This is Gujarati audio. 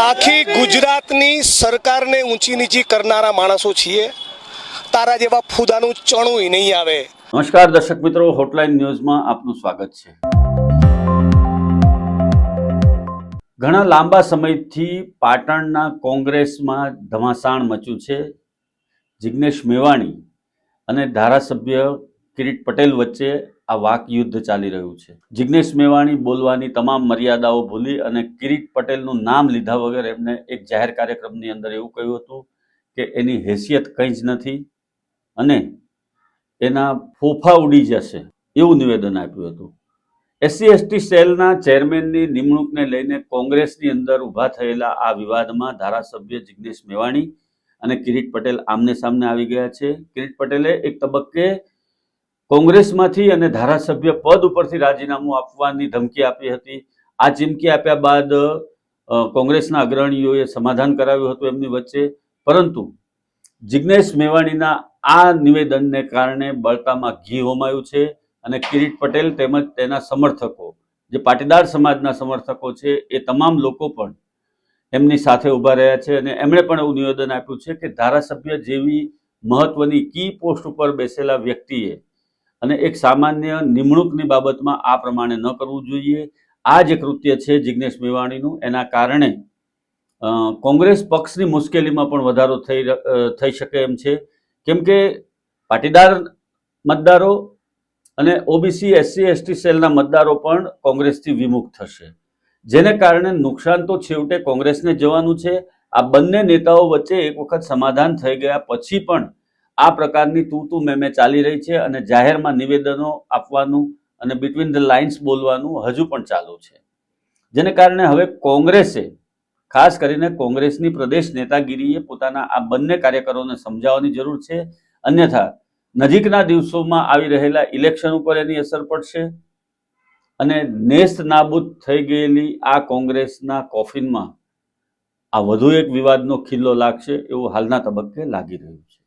આખી ગુજરાતની સરકારને ઊંચી નીચી કરનારા માણસો છીએ. તારા જેવા ફૂદાનું ચણું નહીં આવે. નમસ્કાર દર્શક મિત્રો, હોટલાઇન ન્યૂઝમાં આપનું સ્વાગત છે. ઘણા લાંબા સમયથી પાટણના કોંગ્રેસમાં ધમાસાણ મચ્યું છે. જિગ્નેશ મેવાણી અને ધારાસભ્ય કિરીટ પટેલ વચ્ચે આ વાક યુદ્ધ ચાલી રહ્યું છે. જિગ્નેશ મેવાણી બોલવાની તમામ મર્યાદાઓ ભૂલી અને કિરીટ પટેલનું નામ લીધા વગર એમને એક જાહેર કાર્યક્રમની અંદર એવું કહ્યું હતું કે એની હેસિયત કંઈ જ નથી અને એના ફોફા ઉડી જશે એવું નિવેદન આપ્યું હતું. SC/ST સેલના ચેરમેનની નિમણૂકને લઈને કોંગ્રેસની અંદર ઊભા થયેલા આ વિવાદમાં ધારાસભ્ય જિગ્નેશ મેવાણી અને કિરીટ પટેલ આમને સામને આવી ગયા છે. કિરીટ પટેલે એક તબક્કે કોંગ્રેસમાંથી અને ધારાસભ્ય પદ ઉપરથી રાજીનામું આપવાની ધમકી આપી હતી. આ ચીમકી આપ્યા બાદ કોંગ્રેસના અગ્રણીઓએ સમાધાન કરાવ્યું હતું એમની વચ્ચે, પરંતુ જિગ્નેશ મેવાણીના આ નિવેદનને કારણે બળતામાં ઘી હોમાયું છે અને કિરીટ પટેલ તેમજ તેના સમર્થકો, જે પાટીદાર સમાજના સમર્થકો છે, એ તમામ લોકો પણ એમની સાથે ઊભા રહ્યા છે અને એમણે પણ એવું નિવેદન આપ્યું છે કે ધારાસભ્ય જેવી મહત્વની કી પોસ્ટ ઉપર બેસેલા વ્યક્તિએ અને એક સામાન્ય નિમણૂકની બાબતમાં આ પ્રમાણે ન કરવું જોઈએ. આ જે કૃત્ય છે જિગ્નેશ મેવાણીનું, એના કારણે કોંગ્રેસ પક્ષની મુશ્કેલીમાં પણ વધારો થઈ શકે એમ છે. કેમ કે પાટીદાર મતદારો અને OBC SC/ST સેલના મતદારો પણ કોંગ્રેસથી વિમુખ થશે, જેને કારણે નુકસાન તો છેવટે કોંગ્રેસને જવાનું છે. આ બંને નેતાઓ વચ્ચે એક વખત સમાધાન થઈ ગયા પછી પણ આ પ્રકારની તું મેમે ચાલી રહી છે અને જાહેરમાં નિવેદનો આપવાનું અને બિટવીન ધ લાઇન્સ બોલવાનું હજુ પણ ચાલુ છે, જેને કારણે હવે કોંગ્રેસે, ખાસ કરીને કોંગ્રેસની પ્રદેશ નેતાગીરીએ પોતાના આ બંને કાર્યકરોને સમજાવવાની જરૂર છે. અન્યથા નજીકના દિવસોમાં આવી રહેલા ઇલેક્શન ઉપર એની અસર પડશે અને નેસ્ત નાબૂદ થઈ ગયેલી આ કોંગ્રેસના કોફિનમાં આ વધુ એક વિવાદનો ખિલ્લો લાગશે એવું હાલના તબક્કે લાગી રહ્યું છે.